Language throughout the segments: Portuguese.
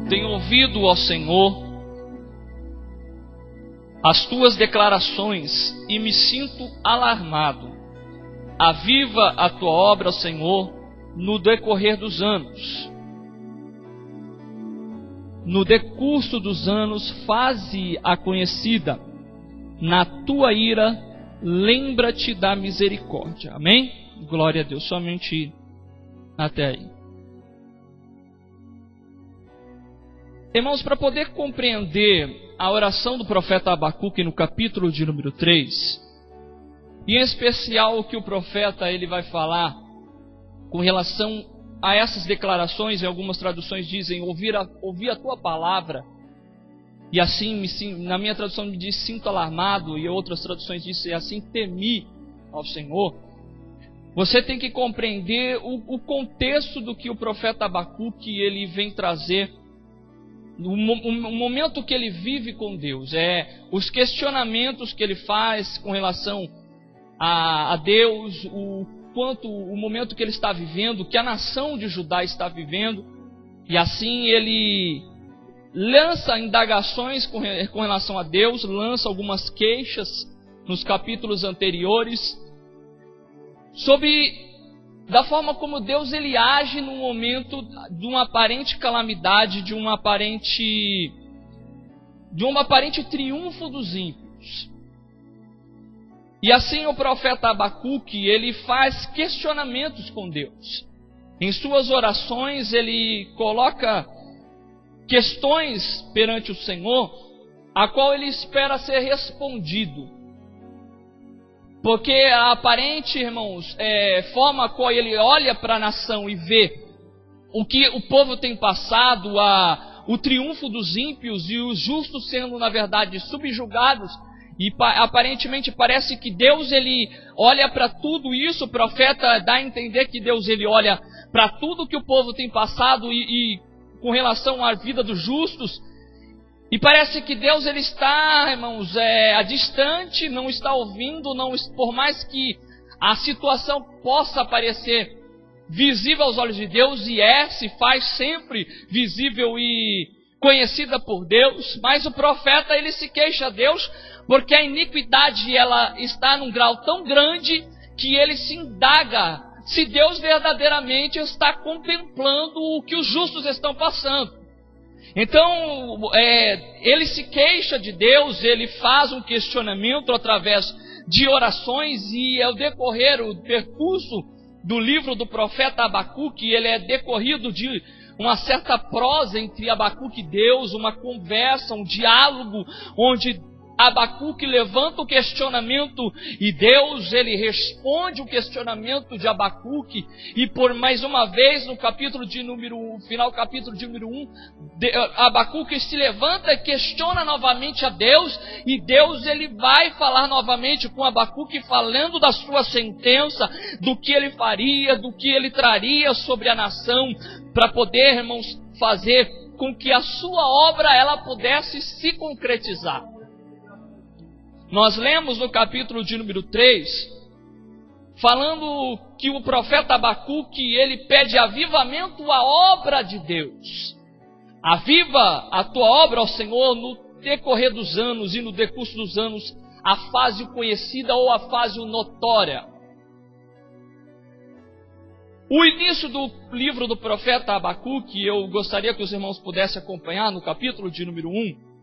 tenho ouvido, ó Senhor, as tuas declarações e me sinto alarmado. Aviva a tua obra, ó Senhor, no decorrer dos anos. No decurso dos anos, faze-a conhecida. Na tua ira, lembra-te da misericórdia. Amém? Glória a Deus. Somente até aí. Irmãos, para poder compreender a oração do profeta Abacuque no capítulo de número 3, e em especial o que o profeta ele vai falar com relação a essas declarações, em algumas traduções dizem, ouvir a tua palavra, e assim, na minha tradução me diz, sinto alarmado, e outras traduções dizem, assim, temi ao Senhor. Você tem que compreender o contexto do que o profeta Abacuque ele vem trazer, o momento que ele vive com Deus, os questionamentos que ele faz com relação a Deus, o momento que ele está vivendo, que a nação de Judá está vivendo, e assim ele lança indagações com relação a Deus, lança algumas queixas nos capítulos anteriores, sobre da forma como Deus ele age no momento de uma aparente calamidade, de um aparente triunfo dos ímpios. E assim o profeta Abacuque, ele faz questionamentos com Deus. Em suas orações, ele coloca questões perante o Senhor, a qual ele espera ser respondido. Porque a aparente, irmãos, forma a qual ele olha para a nação e vê o que o povo tem passado, o triunfo dos ímpios e os justos sendo, na verdade, subjugados, e aparentemente parece que Deus ele olha para tudo isso, o profeta dá a entender que Deus ele olha para tudo que o povo tem passado e com relação à vida dos justos, e parece que Deus ele está, irmãos, distante, não está ouvindo, por mais que a situação possa parecer visível aos olhos de Deus, se faz sempre visível e conhecida por Deus, mas o profeta ele se queixa a Deus, porque a iniquidade ela está num grau tão grande que ele se indaga se Deus verdadeiramente está contemplando o que os justos estão passando. Então, ele se queixa de Deus, ele faz um questionamento através de orações, e ao decorrer o percurso do livro do profeta Abacuque, ele é decorrido de uma certa prosa entre Abacuque e Deus, uma conversa, um diálogo, onde Abacuque levanta o questionamento e Deus ele responde o questionamento de Abacuque, e por mais uma vez no capítulo de número 1, Abacuque se levanta e questiona novamente a Deus, e Deus ele vai falar novamente com Abacuque, falando da sua sentença, do que ele faria, do que ele traria sobre a nação, para poder, irmãos, fazer com que a sua obra ela pudesse se concretizar. Nós lemos no capítulo de número 3, falando que o profeta Abacuque, ele pede avivamento à obra de Deus. Aviva a tua obra, ó Senhor, no decorrer dos anos e no decurso dos anos, a fase conhecida ou a fase notória. O início do livro do profeta Abacuque, eu gostaria que os irmãos pudessem acompanhar no capítulo de número 1.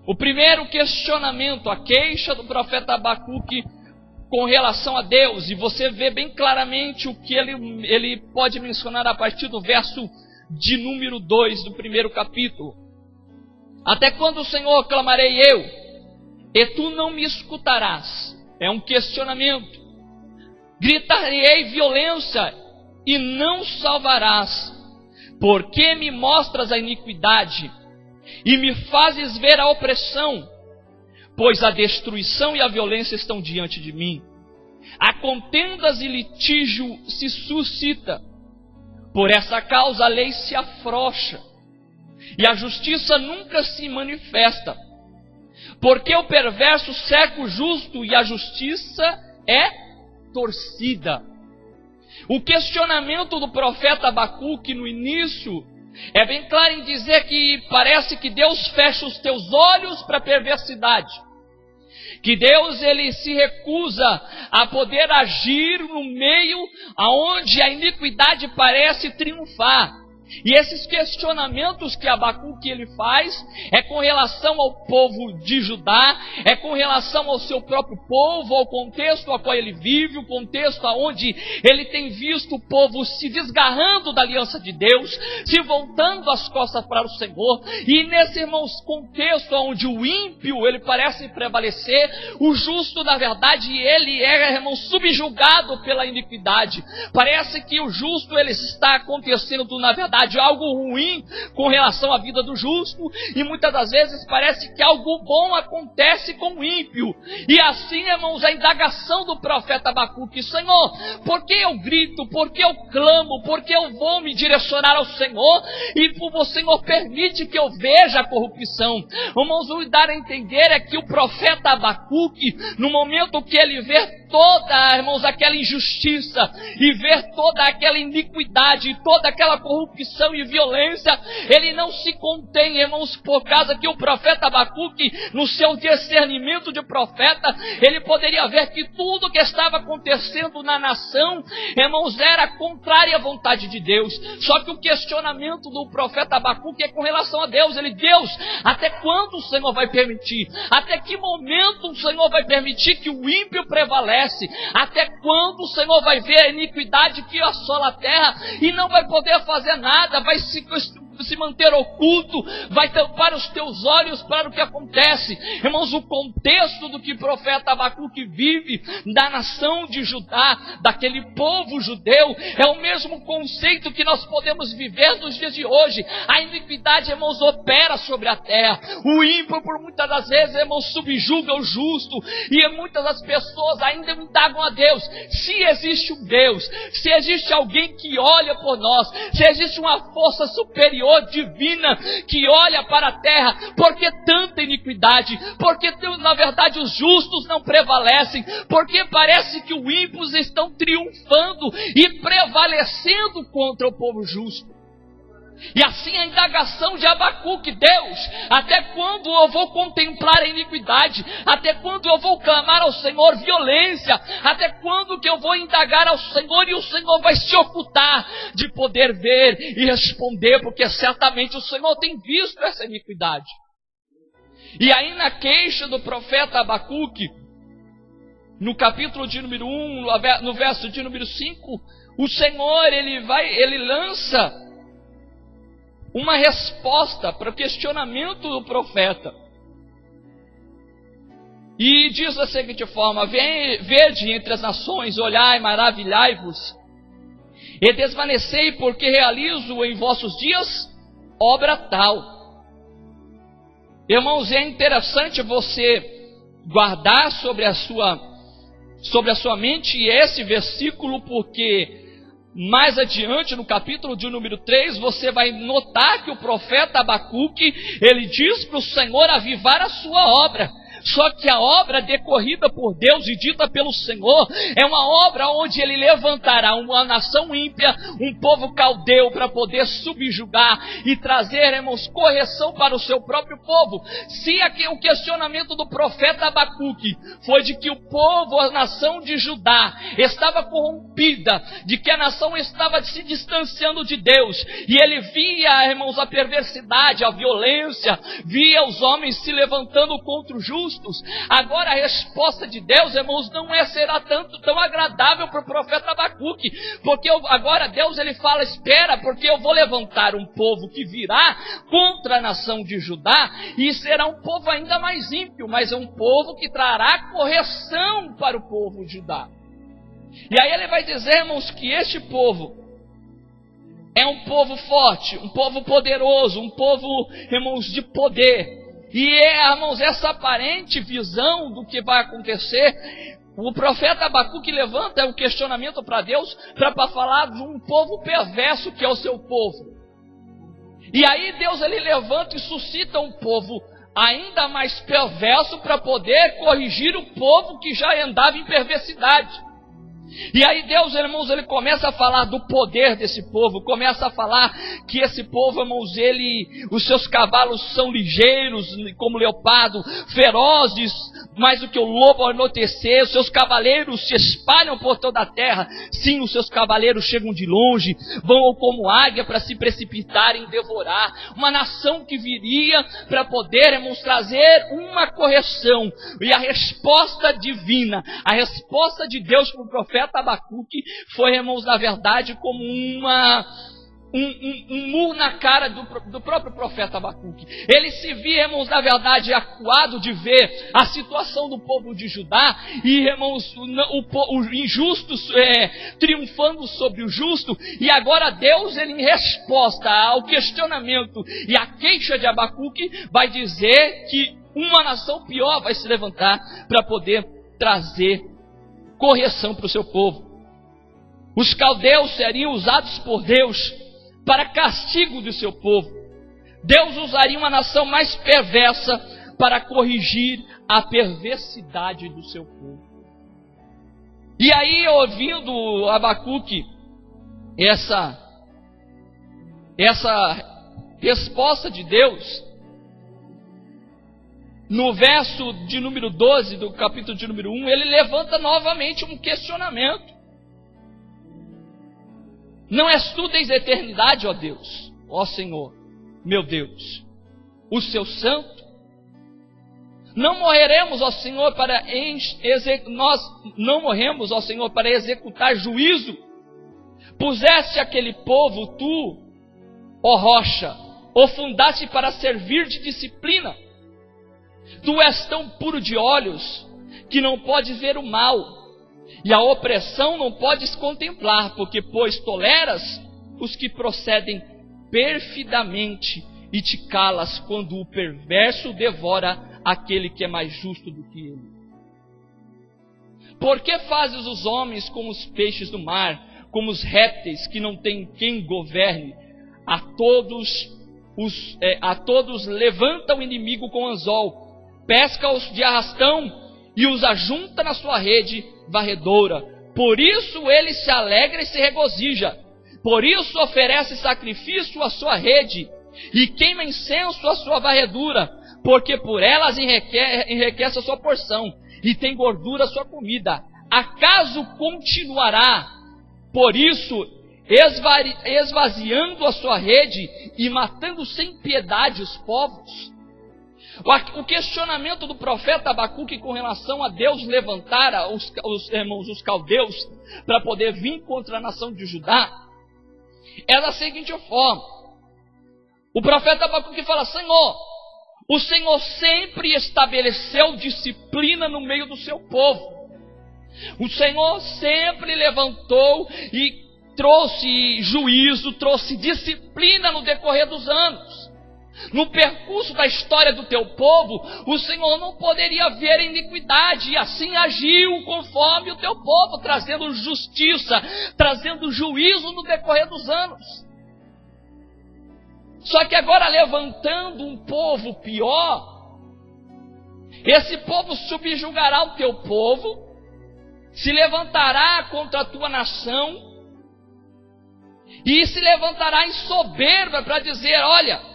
O primeiro questionamento, a queixa do profeta Abacuque com relação a Deus, e você vê bem claramente o que ele pode mencionar a partir do verso de número 2 do primeiro capítulo. Até quando, Senhor, clamarei eu, e tu não me escutarás? É um questionamento. Gritarei violência, e não salvarás. Por que me mostras a iniquidade, e me fazes ver a opressão? Pois a destruição e a violência estão diante de mim. Há contendas e litígio se suscita. Por essa causa a lei se afrouxa, e a justiça nunca se manifesta. Porque o perverso cerca o justo, e a justiça é torcida. O questionamento do profeta Abacuque no início É bem claro em dizer que parece que Deus fecha os teus olhos para a perversidade. Que Deus, ele se recusa a poder agir no meio aonde a iniquidade parece triunfar. E esses questionamentos que Abacuque ele faz é com relação ao povo de Judá, é com relação ao seu próprio povo, ao contexto a qual ele vive, o contexto aonde ele tem visto o povo se desgarrando da aliança de Deus, se voltando as costas para o Senhor. E nesse, irmãos, contexto onde o ímpio ele parece prevalecer, o justo, na verdade, ele é, irmão, subjugado pela iniquidade. Parece que o justo ele está acontecendo, na verdade, algo ruim com relação à vida do justo, e muitas das vezes parece que algo bom acontece com o ímpio. E assim, irmãos, a indagação do profeta Abacuque: Senhor, por que eu grito, por que eu clamo, por que eu vou me direcionar ao Senhor, e o Senhor permite que eu veja a corrupção? Vamos dar a entender é que o profeta Abacuque, no momento que ele vê toda, irmãos, aquela injustiça, e ver toda aquela iniquidade, toda aquela corrupção e violência, ele não se contém, irmãos, por causa que o profeta Abacuque, no seu discernimento de profeta, ele poderia ver que tudo que estava acontecendo na nação, irmãos, era contrário à vontade de Deus. Só que o questionamento do profeta Abacuque é com relação a Deus. Ele: Deus, até quando o Senhor vai permitir? Até que momento o Senhor vai permitir que o ímpio prevalece? Até quando o Senhor vai ver a iniquidade que assola a terra e não vai poder fazer nada, vai se manter oculto, vai tampar os teus olhos para o que acontece? Irmãos, o contexto do que o profeta Abacuque vive, da nação de Judá, daquele povo judeu, é o mesmo conceito que nós podemos viver nos dias de hoje. A iniquidade, irmãos, opera sobre a terra. O ímpio, por muitas das vezes, irmãos, subjuga o justo, e muitas das pessoas ainda indagam a Deus: se existe um Deus, se existe alguém que olha por nós, se existe uma força superior, divina, que olha para a terra, porque tanta iniquidade? Porque, na verdade, os justos não prevalecem? Porque parece que os ímpios estão triunfando e prevalecendo contra o povo justo? E assim a indagação de Abacuque: Deus, até quando eu vou contemplar a iniquidade? Até quando eu vou clamar ao Senhor violência? Até quando que eu vou indagar ao Senhor e o Senhor vai se ocultar de poder ver e responder? Porque certamente o Senhor tem visto essa iniquidade. E aí, na queixa do profeta Abacuque, no capítulo de número 1, no verso de número 5, o Senhor ele lança uma resposta para o questionamento do profeta. E diz da seguinte forma: vede entre as nações, olhai, maravilhai-vos, e desvanecei, porque realizo em vossos dias obra tal. Irmãos, é interessante você guardar sobre a sua mente esse versículo, porque mais adiante, no capítulo de número 3, você vai notar que o profeta Abacuque, ele diz para o Senhor avivar a sua obra. Só que a obra decorrida por Deus e dita pelo Senhor é uma obra onde Ele levantará uma nação ímpia, um povo caldeu, para poder subjugar e trazer, irmãos, correção para o seu próprio povo. Se aqui o questionamento do profeta Abacuque foi de que o povo, a nação de Judá, estava corrompida, de que a nação estava se distanciando de Deus, e ele via, irmãos, a perversidade, a violência, via os homens se levantando contra o justo. Agora a resposta de Deus, irmãos, não será tão agradável para o profeta Abacuque, porque agora Deus ele fala: espera, porque eu vou levantar um povo que virá contra a nação de Judá, e será um povo ainda mais ímpio, mas é um povo que trará correção para o povo de Judá. E aí ele vai dizer, irmãos, que este povo é um povo forte, um povo poderoso, um povo, irmãos, de poder. E irmãos, essa aparente visão do que vai acontecer, o profeta Abacuque levanta o questionamento para Deus, para falar de um povo perverso que é o seu povo. E aí Deus ele levanta e suscita um povo ainda mais perverso para poder corrigir o povo que já andava em perversidade. E aí Deus, irmãos, ele começa a falar do poder desse povo, começa a falar que esse povo, irmãos, os seus cavalos são ligeiros, como leopardo, ferozes, mais do que o lobo ao anoitecer, os seus cavaleiros se espalham por toda a terra, sim, os seus cavaleiros chegam de longe, vão como águia para se precipitar em devorar, uma nação que viria para poder, irmãos, trazer uma correção, e a resposta divina, a resposta de Deus para o profeta Abacuque foi, irmãos, na verdade, como um murro na cara do próprio profeta Abacuque. Ele se via, irmãos, na verdade, acuado de ver a situação do povo de Judá e, irmãos, o injusto triunfando sobre o justo, e agora Deus, ele, em resposta ao questionamento e à queixa de Abacuque, vai dizer que uma nação pior vai se levantar para poder trazer correção para o seu povo. Os caldeus seriam usados por Deus para castigo do seu povo. Deus usaria uma nação mais perversa para corrigir a perversidade do seu povo. E aí, ouvindo Abacuque essa resposta de Deus, no verso de número 12 do capítulo de número 1, ele levanta novamente um questionamento. Não és tu desde a eternidade, ó Deus, ó Senhor, meu Deus, o seu santo? Não morreremos, ó Senhor, nós não morremos, ó Senhor, para executar juízo? Puseste aquele povo, tu, ó rocha, o fundaste para servir de disciplina. Tu és tão puro de olhos que não podes ver o mal, e a opressão não podes contemplar, porque, pois, toleras os que procedem perfidamente e te calas quando o perverso devora aquele que é mais justo do que ele. Por que fazes os homens como os peixes do mar, como os répteis que não têm quem governe? A todos levanta o inimigo com anzol, pesca-os de arrastão e os ajunta na sua rede varredora. Por isso ele se alegra e se regozija. Por isso oferece sacrifício à sua rede e queima incenso à sua varredura, porque por elas enriquece a sua porção e tem gordura a sua comida. Acaso continuará, por isso, esvaziando a sua rede e matando sem piedade os povos? O questionamento do profeta Abacuque com relação a Deus levantar os caldeus para poder vir contra a nação de Judá é da seguinte forma. O profeta Abacuque fala: Senhor, o Senhor sempre estabeleceu disciplina no meio do seu povo. O Senhor sempre levantou e trouxe juízo, trouxe disciplina no decorrer dos anos. No percurso da história do teu povo, o Senhor não poderia ver iniquidade, e assim agiu conforme o teu povo, trazendo justiça, trazendo juízo no decorrer dos anos. Só que agora, levantando um povo pior, esse povo subjugará o teu povo, se levantará contra a tua nação, e se levantará em soberba para dizer: olha,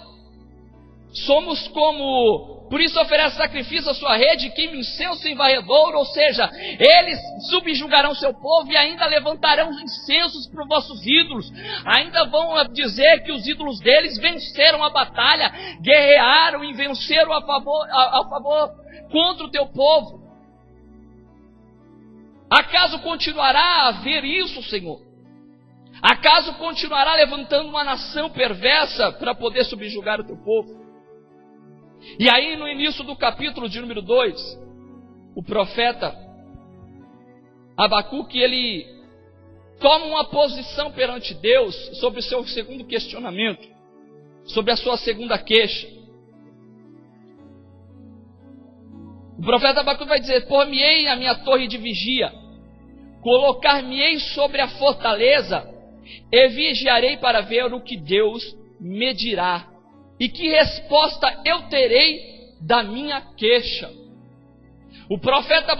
somos como... Por isso oferece sacrifício à sua rede, queima incenso em varredor. Ou seja, eles subjugarão seu povo e ainda levantarão incensos para os vossos ídolos. Ainda vão dizer que os ídolos deles venceram a batalha, guerrearam e venceram a favor contra o teu povo. Acaso continuará a haver isso, Senhor? Acaso continuará levantando uma nação perversa para poder subjugar o teu povo? E aí, no início do capítulo de número 2, o profeta Abacuque, ele toma uma posição perante Deus sobre o seu segundo questionamento, sobre a sua segunda queixa. O profeta Abacuque vai dizer: pôr-me-ei a minha torre de vigia, colocar-me-ei sobre a fortaleza, e vigiarei para ver o que Deus me dirá, e que resposta eu terei da minha queixa. O profeta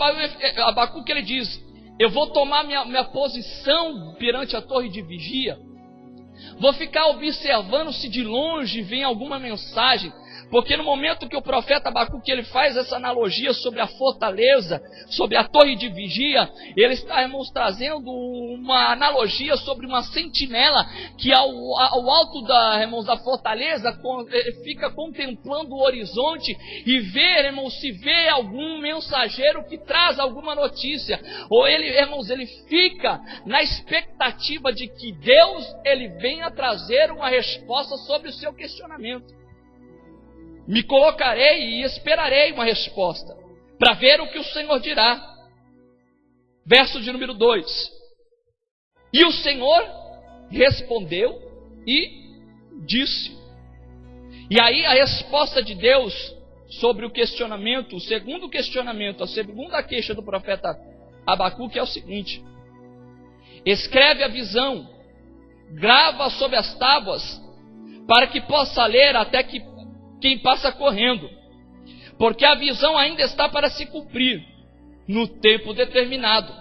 Abacuque, ele diz: eu vou tomar minha posição perante a torre de vigia, vou ficar observando se de longe vem alguma mensagem, porque no momento que o profeta Abacuque ele faz essa analogia sobre a fortaleza, sobre a torre de vigia, ele está, irmãos, trazendo uma analogia sobre uma sentinela que ao alto da fortaleza fica contemplando o horizonte e vê, irmãos, se vê algum mensageiro que traz alguma notícia, ou ele, irmãos, ele fica na expectativa de que Deus ele venha trazer uma resposta sobre o seu questionamento. Me colocarei e esperarei uma resposta, para ver o que o Senhor dirá. Verso de número 2. E o Senhor respondeu e disse. E aí a resposta de Deus sobre o questionamento, o segundo questionamento, a segunda queixa do profeta Abacuque é o seguinte: escreve a visão, grava sobre as tábuas, para que possa ler até que quem passa correndo, porque a visão ainda está para se cumprir no tempo determinado,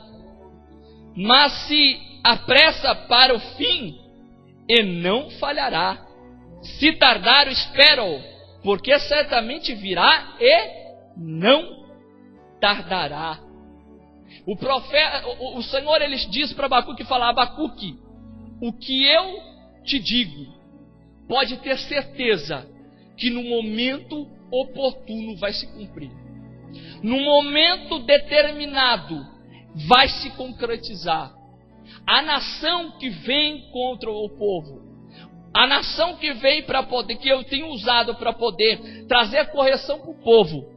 mas se apressa para o fim e não falhará. Se tardar, espera-o, porque certamente virá e não tardará. O Senhor ele diz para Abacuque, fala: Abacuque, o que eu te digo, pode ter certeza que no momento oportuno vai se cumprir. No momento determinado vai se concretizar. A nação que vem contra o povo, a nação que vem para poder, que eu tenho usado para poder trazer correção para o povo,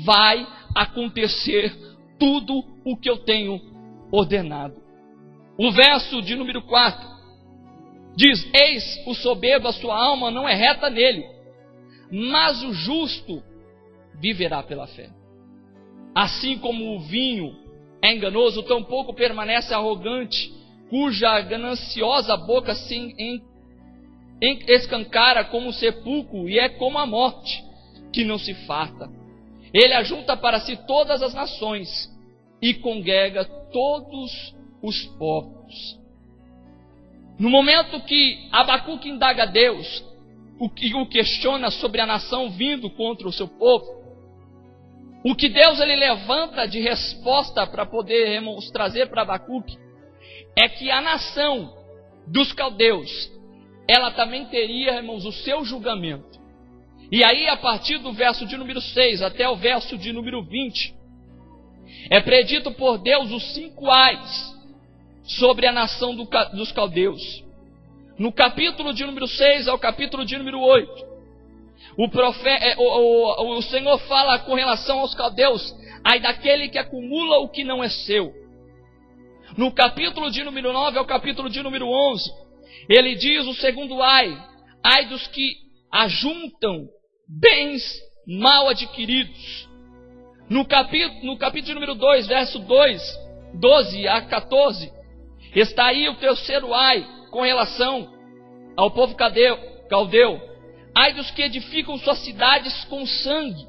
vai acontecer tudo o que eu tenho ordenado. O verso de número 4 diz: eis o soberbo, a sua alma não é reta nele, mas o justo viverá pela fé. Assim como o vinho é enganoso, tampouco permanece arrogante, cuja gananciosa boca se escancara como o sepulcro, e é como a morte, que não se farta. Ele ajunta para si todas as nações, e congrega todos os povos. No momento que Abacuque indaga a Deus, o questiona sobre a nação vindo contra o seu povo, o que Deus ele levanta de resposta para poder, irmãos, trazer para Abacuque, é que a nação dos caldeus, ela também teria, irmãos, o seu julgamento. E aí, a partir do verso de número 6 até o verso de número 20, é predito por Deus os 5 ais sobre a nação dos caldeus. No capítulo de número 6 ao capítulo de número 8, o Senhor fala com relação aos caldeus: ai daquele que acumula o que não é seu. No capítulo de número 9 ao capítulo de número 11, ele diz o segundo ai dos que ajuntam bens mal adquiridos. No capítulo de número 2, verso 12 a 14, está aí o terceiro ai com relação ao povo caldeu. Ai dos que edificam suas cidades com sangue.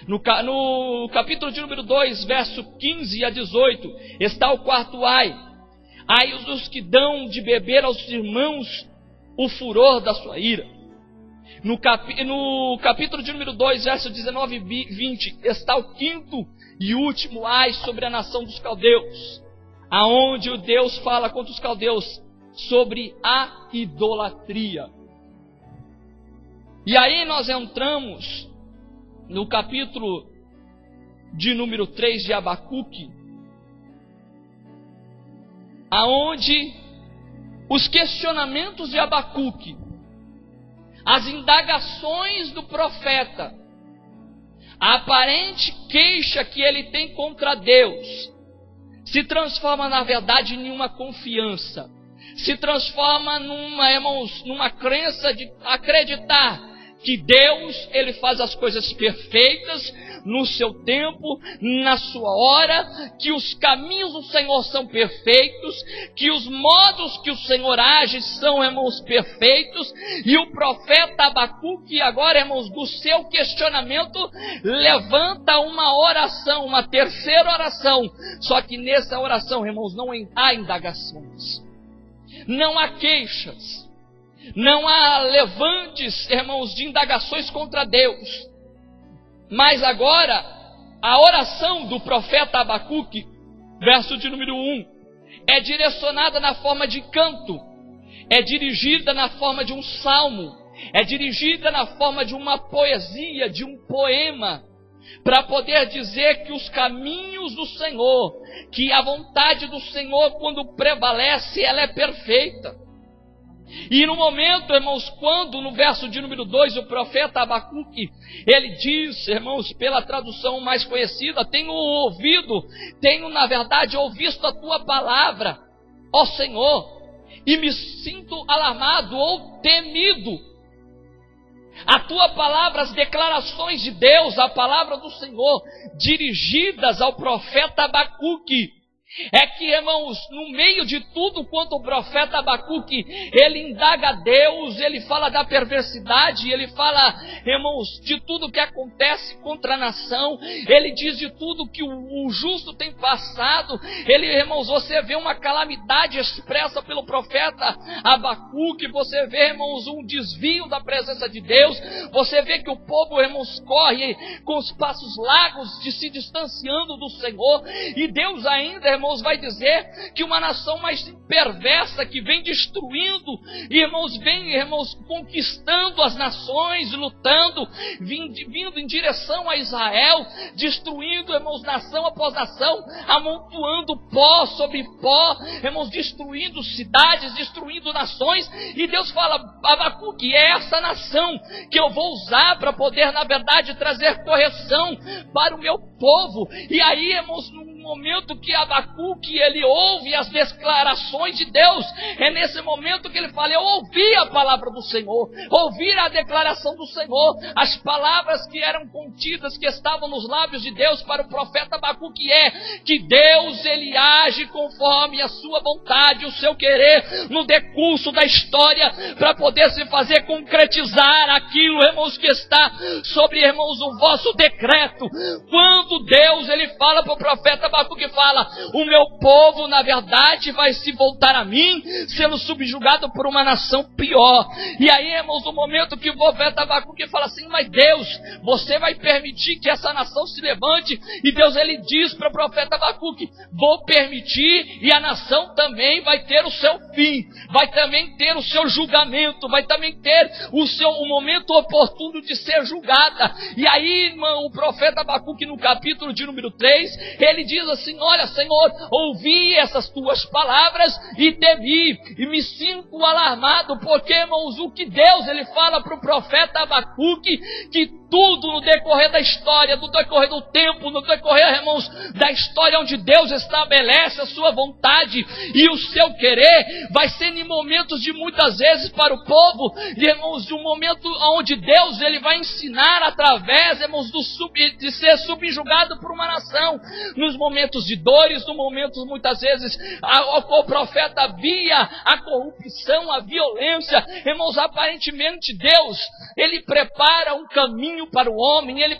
No capítulo de número 2, verso 15 a 18, está o quarto ai. Ai dos que dão de beber aos irmãos o furor da sua ira. No capítulo de número 2, verso 19 e 20, está o quinto e último ai sobre a nação dos caldeus, aonde o Deus fala contra os caldeus sobre a idolatria. E aí nós entramos no capítulo de número 3 de Abacuque, aonde os questionamentos de Abacuque, as indagações do profeta, a aparente queixa que ele tem contra Deus, se transforma na verdade em uma confiança, se transforma numa crença de acreditar que Deus, Ele faz as coisas perfeitas, no seu tempo, na sua hora, que os caminhos do Senhor são perfeitos, que os modos que o Senhor age são, irmãos, perfeitos, e o profeta Abacuque, agora, irmãos, do seu questionamento, levanta uma oração, uma terceira oração, só que nessa oração, irmãos, não há indagações, não há queixas, não há levantes, irmãos, de indagações contra Deus. Mas agora, a oração do profeta Abacuque, verso de número 1, é direcionada na forma de canto, é dirigida na forma de um salmo, é dirigida na forma de uma poesia, de um poema, para poder dizer que os caminhos do Senhor, que a vontade do Senhor, quando prevalece, ela é perfeita. E no momento, irmãos, quando no verso de número 2 o profeta Abacuque, ele diz, irmãos, pela tradução mais conhecida, tenho ouvido, tenho na verdade ouvido a tua palavra, ó Senhor, e me sinto alarmado ou temido. A tua palavra, as declarações de Deus, a palavra do Senhor, dirigidas ao profeta Abacuque, é que, irmãos, no meio de tudo quanto o profeta Abacuque, ele indaga a Deus, ele fala da perversidade, ele fala, irmãos, de tudo que acontece contra a nação, ele diz de tudo que o justo tem passado, ele, irmãos, você vê uma calamidade expressa pelo profeta Abacuque, você vê, irmãos, um desvio da presença de Deus, você vê que o povo, irmãos, corre com os passos largos de se distanciando do Senhor, e Deus ainda, irmãos, vai dizer que uma nação mais perversa que vem destruindo, irmãos, vem, irmãos, conquistando as nações, lutando, vindo em direção a Israel, destruindo, irmãos, nação após nação, amontoando pó sobre pó, irmãos, destruindo cidades, destruindo nações, e Deus fala, Abacuque, é essa nação que eu vou usar para poder, na verdade, trazer correção para o meu povo. E aí, irmãos, no momento que Abacuque, ele ouve as declarações de Deus, é nesse momento que ele fala, eu ouvi a palavra do Senhor, ouvi a declaração do Senhor, as palavras que eram contidas, que estavam nos lábios de Deus para o profeta Abacuque, é que Deus, ele age conforme a sua vontade, o seu querer, no decurso da história, para poder se fazer concretizar aquilo, irmãos, que está sobre, irmãos, o vosso decreto. Quando Deus, ele fala para o profeta Abacuque, fala, o meu povo, na verdade, vai se voltar a mim, sendo subjugado por uma nação pior. E aí, irmãos, no momento que o profeta Abacuque fala assim, mas Deus, você vai permitir que essa nação se levante? E Deus, ele diz para o profeta Abacuque, vou permitir, e a nação também vai ter o seu fim, vai também ter o seu julgamento, vai também ter o momento oportuno de ser julgada. E aí, irmão, o profeta Abacuque, no capítulo de número 3, ele diz assim, olha, Senhor, ouvi essas tuas palavras e temi, e me sinto alarmado, porque, irmãos, o que Deus, ele fala para o profeta Abacuque, que tudo no decorrer da história, no decorrer do tempo, no decorrer, irmãos, da história onde Deus estabelece a sua vontade e o seu querer, vai ser em momentos de muitas vezes para o povo, irmãos, de um momento onde Deus, ele vai ensinar através, irmãos, de ser subjugado por uma nação, nos momentos de dores, nos momentos muitas vezes o profeta via a corrupção, a violência, irmãos, aparentemente Deus, ele prepara um caminho para o homem, ele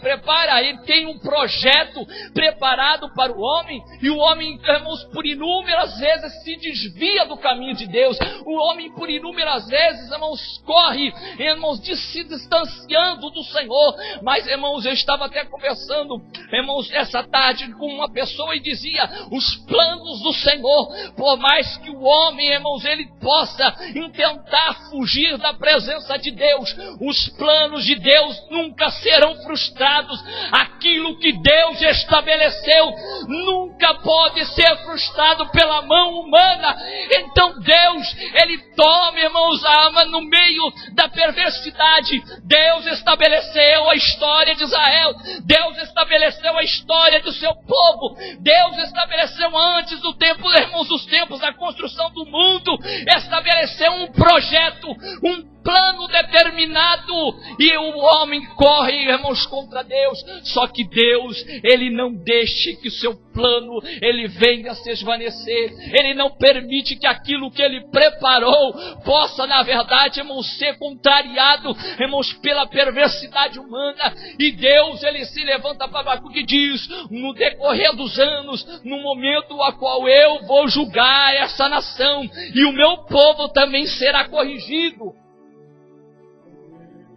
tem um projeto preparado para o homem, e o homem, irmãos, por inúmeras vezes se desvia do caminho de Deus, o homem por inúmeras vezes, irmãos, corre, irmãos, se distanciando do Senhor. Mas, irmãos, eu estava até conversando, irmãos, essa tarde com uma pessoa e dizia, os planos do Senhor, por mais que o homem, irmãos, ele possa tentar fugir da presença de Deus, os planos de Deus nunca serão frustrados. Aquilo que Deus estabeleceu nunca pode ser frustrado pela mão humana. Então Deus, ele toma, irmãos, a alma no meio da perversidade. Deus estabeleceu a história de Israel, Deus estabeleceu a história do seu povo, Deus estabeleceu antes do tempo, irmãos, dos tempos da construção do mundo, estabeleceu um projeto, um plano determinado, e o homem corre, irmãos, contra Deus. Só que Deus, Ele não deixa que o seu plano, Ele venha se esvanecer. Ele não permite que aquilo que Ele preparou possa, na verdade, irmãos, ser contrariado, irmãos, pela perversidade humana. E Deus, Ele se levanta para Abacuque e diz: no decorrer dos anos, no momento a qual eu vou julgar essa nação, e o meu povo também será corrigido.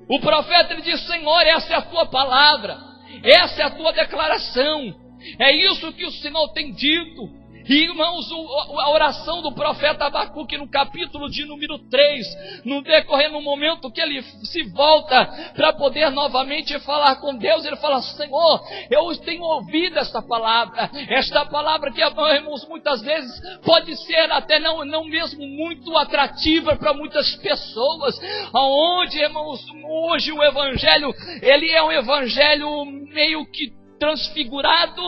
O profeta, ele diz: Senhor, essa é a tua palavra, essa é a tua declaração, é isso que o Senhor tem dito. E, irmãos, a oração do profeta Abacuque no capítulo de número 3, no decorrer, no momento que ele se volta para poder novamente falar com Deus, ele fala: Senhor, eu tenho ouvido esta palavra que, irmãos, muitas vezes pode ser até não mesmo muito atrativa para muitas pessoas, aonde, irmãos, hoje o evangelho, ele é um evangelho meio que transfigurado,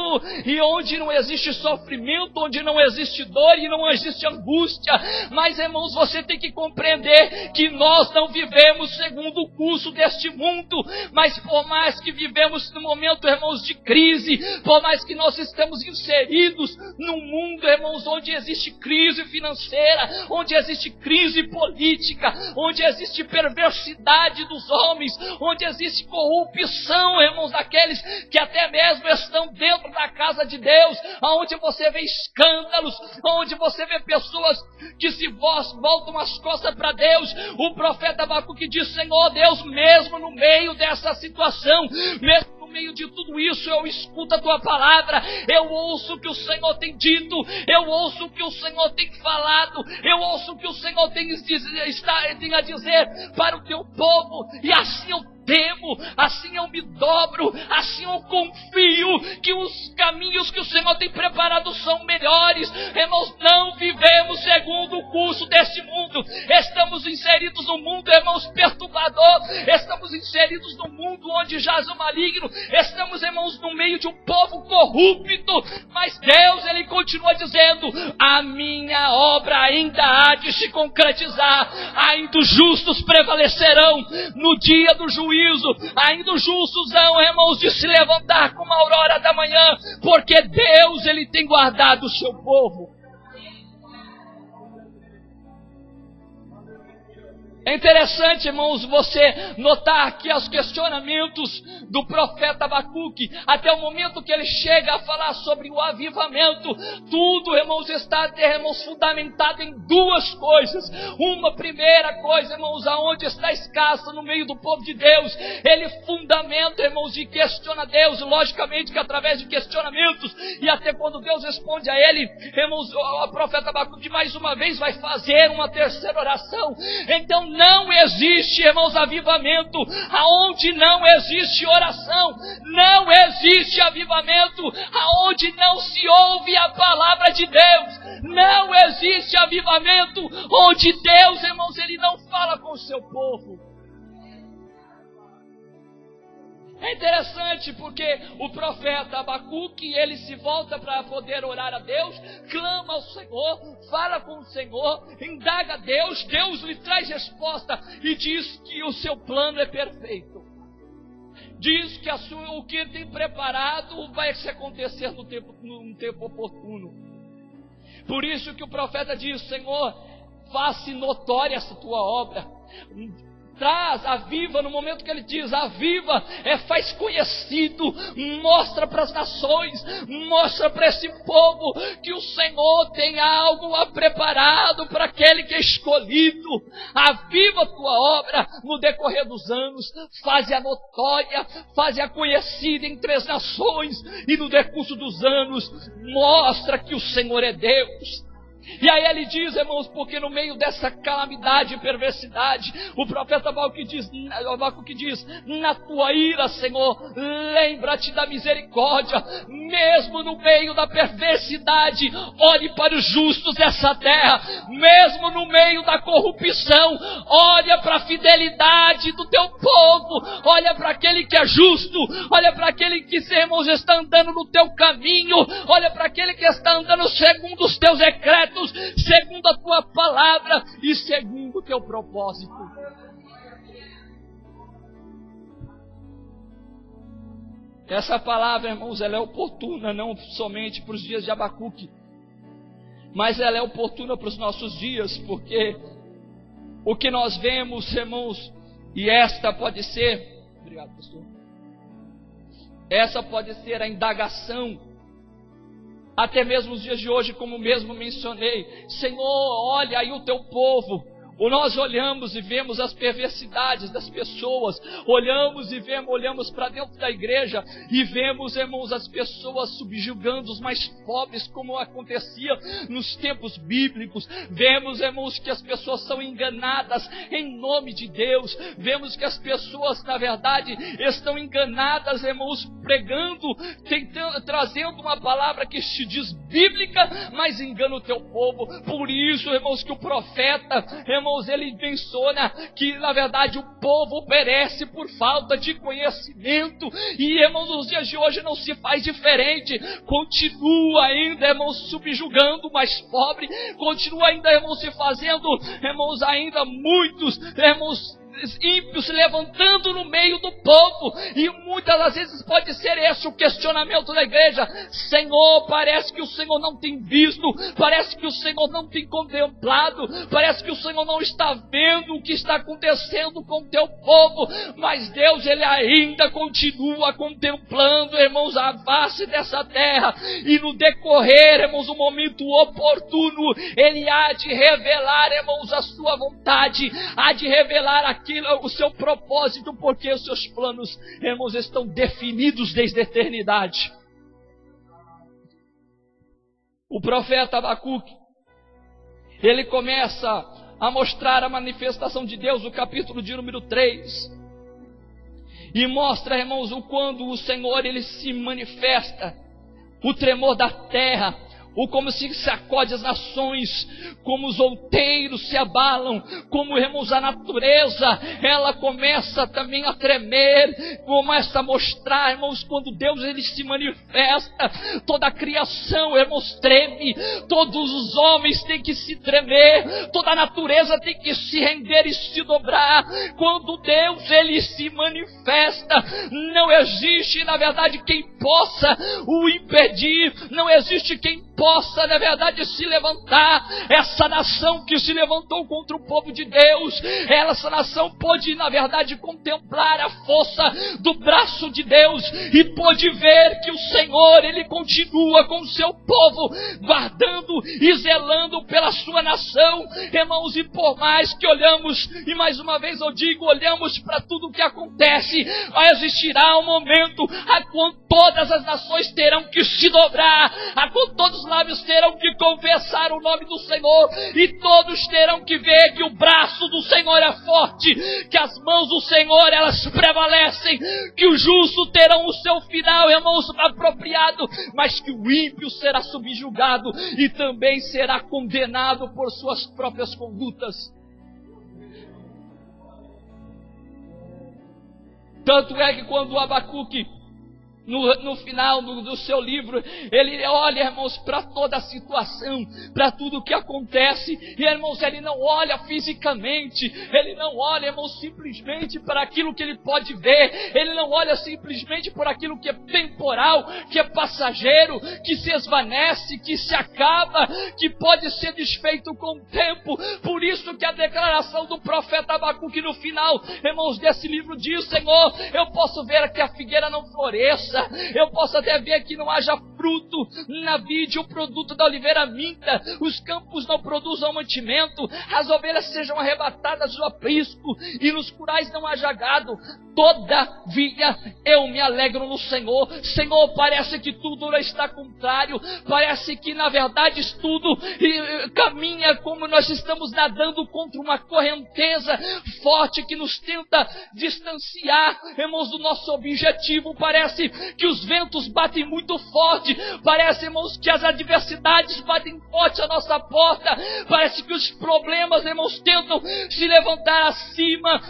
e onde não existe sofrimento, onde não existe dor e não existe angústia. Mas, irmãos, você tem que compreender que nós não vivemos segundo o curso deste mundo, mas por mais que vivemos no momento, irmãos, de crise, por mais que nós estamos inseridos num mundo, irmãos, onde existe crise financeira, onde existe crise política, onde existe perversidade dos homens, onde existe corrupção, irmãos, daqueles que até mesmo estão dentro da casa de Deus, onde você vê escândalos, onde você vê pessoas que se voltam as costas para Deus. O profeta Abacuque diz: Senhor Deus, mesmo no meio dessa situação, mesmo no meio de tudo isso, eu escuto a tua palavra, eu ouço o que o Senhor tem dito, eu ouço o que o Senhor tem falado, eu ouço o que o Senhor tem a dizer para o teu povo, e assim eu temo, assim eu me dobro, assim eu confio que os caminhos que o Senhor tem preparado são melhores. Irmãos, não vivemos segundo o curso deste mundo, estamos inseridos no mundo, irmãos, perturbador, estamos inseridos no mundo onde jaz o maligno, estamos, irmãos, no meio de um povo corrupto, mas Deus, Ele continua dizendo: a minha obra ainda há de se concretizar, ainda os justos prevalecerão no dia do juízo, ainda os justos hão, irmãos, de se levantar como a aurora da manhã, porque Deus, Ele tem guardado o seu povo. É interessante, irmãos, você notar aqui os questionamentos do profeta Abacuque, até o momento que ele chega a falar sobre o avivamento. Tudo, irmãos, está, irmãos, fundamentado em duas coisas. Uma primeira coisa, irmãos, aonde está escassa no meio do povo de Deus, ele fundamenta, irmãos, e questiona Deus, logicamente que através de questionamentos, e até quando Deus responde a ele, irmãos, o profeta Abacuque mais uma vez vai fazer uma terceira oração. Então, não existe, irmãos, avivamento aonde não existe oração. Não existe avivamento aonde não se ouve a palavra de Deus. Não existe avivamento onde Deus, irmãos, Ele não fala com o seu povo. É interessante porque o profeta Abacuque, ele se volta para poder orar a Deus, clama ao Senhor, fala com o Senhor, indaga a Deus, Deus lhe traz resposta e diz que o seu plano é perfeito. Diz que o que ele tem preparado vai se acontecer num tempo oportuno. Por isso que o profeta diz: Senhor, faça notória essa tua obra. Traz, aviva, no momento que ele diz aviva, faz conhecido, mostra para as nações, mostra para esse povo que o Senhor tem algo preparado para aquele que é escolhido. Aviva a tua obra no decorrer dos anos, faz-a notória, faz-a conhecida entre as nações, e no decurso dos anos mostra que o Senhor é Deus. E aí ele diz, irmãos, porque no meio dessa calamidade e perversidade, o profeta Abacuque diz: na tua ira, Senhor, lembra-te da misericórdia. Mesmo no meio da perversidade, olhe para os justos dessa terra. Mesmo no meio da corrupção, olha para a fidelidade do teu povo. Olha para aquele que é justo. Olha para aquele que, irmãos, está andando no teu caminho. Olha para aquele que está andando segundo os teus decretos, segundo a tua palavra e segundo o teu propósito. Essa palavra, irmãos, ela é oportuna não somente para os dias de Abacuque, mas ela é oportuna para os nossos dias, porque o que nós vemos, irmãos, e esta pode ser, obrigado, pastor, essa pode ser a indagação, até mesmo nos dias de hoje, como mesmo mencionei. Senhor, olha aí o teu povo. Nós olhamos e vemos as perversidades das pessoas, olhamos para dentro da igreja e vemos, irmãos, as pessoas subjugando os mais pobres, como acontecia nos tempos bíblicos. Vemos, irmãos, que as pessoas são enganadas em nome de Deus. Vemos que as pessoas, na verdade, estão enganadas, irmãos, pregando, trazendo uma palavra que se diz bíblica, mas engana o teu povo. Por isso, irmãos, que o profeta, irmãos, ele menciona que na verdade o povo perece por falta de conhecimento, e irmãos, nos dias de hoje não se faz diferente. Continua ainda, irmãos, subjugando o mais pobre, continua ainda, irmãos, se fazendo, irmãos, ainda muitos, irmãos, ímpios se levantando no meio do povo, e muitas das vezes pode ser esse o questionamento da igreja: Senhor, parece que o Senhor não tem visto, parece que o Senhor não tem contemplado, parece que o Senhor não está vendo o que está acontecendo com o teu povo. Mas Deus, ele ainda continua contemplando, irmãos, a face dessa terra, e no decorrer, irmãos, o momento oportuno, ele há de revelar, irmãos, a sua vontade, há de revelar o seu propósito, porque os seus planos, irmãos, estão definidos desde a eternidade. O profeta Abacuque, ele começa a mostrar a manifestação de Deus, o capítulo de número 3, e mostra, irmãos, o quando o Senhor, ele se manifesta, o tremor da terra, ou como se sacode as nações, como os outeiros se abalam, como, irmãos, a natureza, ela começa também a tremer, começa a mostrar, irmãos, quando Deus, ele se manifesta, toda a criação, irmãos, treme, todos os homens têm que se tremer, toda a natureza tem que se render e se dobrar. Quando Deus, ele se manifesta, não existe, na verdade, quem possa o impedir, não existe quem possa, na verdade, se levantar. Essa nação que se levantou contra o povo de Deus, essa nação pôde, na verdade, contemplar a força do braço de Deus, e pôde ver que o Senhor, ele continua com o seu povo, guardando e zelando pela sua nação. Irmãos, e por mais que olhamos, e mais uma vez eu digo, olhamos para tudo o que acontece, existirá um momento a quando todas as nações terão que se dobrar, a quando todos os lábios terão que confessar o nome do Senhor, e todos terão que ver que o braço do Senhor é forte, que as mãos do Senhor, elas prevalecem, que os justos terão o seu final, irmãos, apropriado, mas que o ímpio será subjugado e também será condenado por suas próprias condutas. Tanto é que quando o Abacuque, no final do seu livro, ele olha, irmãos, para toda a situação, para tudo o que acontece, e, irmãos, ele não olha fisicamente, ele não olha, irmãos, simplesmente para aquilo que ele pode ver, ele não olha simplesmente por aquilo que é temporal, que é passageiro, que se esvanece, que se acaba, que pode ser desfeito com o tempo. Por isso que a declaração do profeta Abacuque no final, irmãos, desse livro diz: Senhor, eu posso ver que a figueira não floresça, eu posso até ver que não haja fruto na vide, o produto da oliveira minta, os campos não produzam mantimento, as ovelhas sejam arrebatadas do aprisco, e nos curais não haja gado. Todavia eu me alegro no Senhor. Senhor, parece que tudo está contrário, parece que na verdade tudo caminha como nós estamos nadando contra uma correnteza forte que nos tenta distanciar, irmãos, do nosso objetivo. Parece que os ventos batem muito forte hoje parece, irmãos, que as adversidades batem forte à nossa porta, parece que os problemas, irmãos, tentam se levantar acima,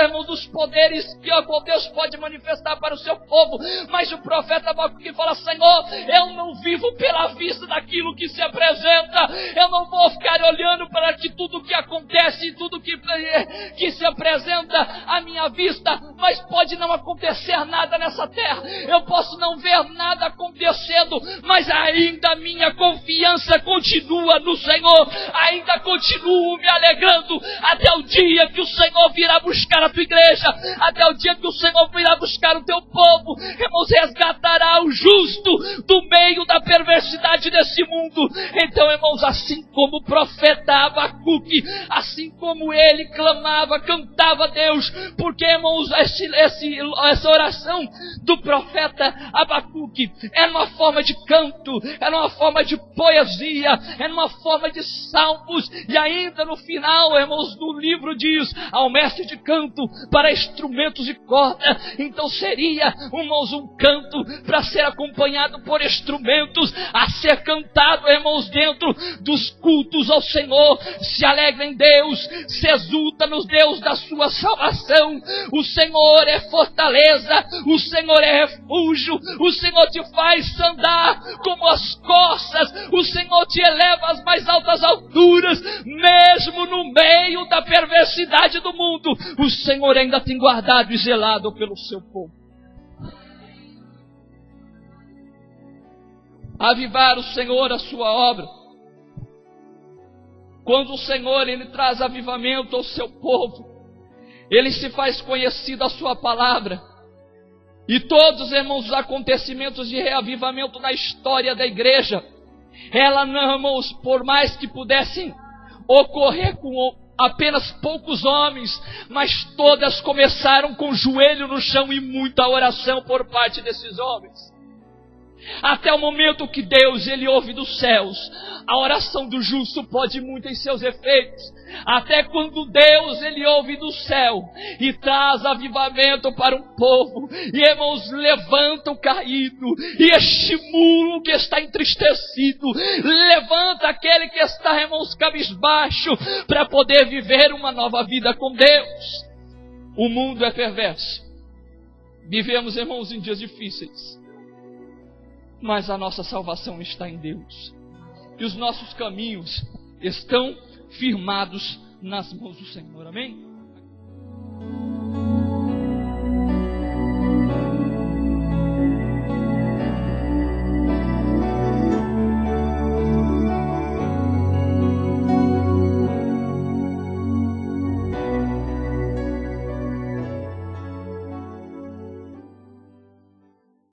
irmãos, dos poderes que Deus pode manifestar para o seu povo, mas o profeta Abacuque fala: Senhor, eu não vivo pela vista daquilo que se apresenta, eu não vou ficar olhando para que tudo que acontece, tudo que se apresenta à minha vista, mas pode não acontecer nada nessa terra, eu posso não ver nada acontecendo, mas ainda a minha confiança continua no Senhor, ainda continuo me alegrando até o dia que o Senhor virá buscar a tua igreja, até o dia que o Senhor virá buscar o teu povo, irmãos, resgatará o justo do meio da perversidade desse mundo. Então, irmãos, assim como o profeta Abacuque, assim como ele clamava, cantava a Deus, porque, irmãos, essa oração do profeta Abacuque era uma forma de canto, era uma forma de poesia, era uma forma de salmos, e ainda no final, irmãos, do livro diz: ao mestre de canto para instrumentos de corda. Então seria, irmãos, um canto para ser acompanhado por instrumentos, a ser cantado, irmãos, dentro dos cultos ao Senhor. Se alegra em Deus, se exulta no Deus da sua salvação. O Senhor é fortaleza, o Senhor é refúgio, o Senhor te faz andar como as corças, o Senhor te eleva às mais altas alturas, mesmo no meio da perversidade do mundo, o Senhor ainda tem guardado e zelado pelo seu povo. Avivar o Senhor a sua obra. Quando o Senhor, Ele traz avivamento ao seu povo, Ele se faz conhecido a sua palavra. E todos, irmãos, os acontecimentos de reavivamento na história da igreja, ela não, irmãos, por mais que pudessem ocorrer com apenas poucos homens, mas todas começaram com o joelho no chão e muita oração por parte desses homens. Até o momento que Deus, Ele ouve dos céus, a oração do justo pode muito em seus efeitos. Até quando Deus, Ele ouve do céu e traz avivamento para um povo, e, irmãos, levanta o caído e estimula o que está entristecido, levanta aquele que está, irmãos, cabisbaixo, para poder viver uma nova vida com Deus. O mundo é perverso, vivemos, irmãos, em dias difíceis, mas a nossa salvação está em Deus, e os nossos caminhos estão firmados nas mãos do Senhor, amém?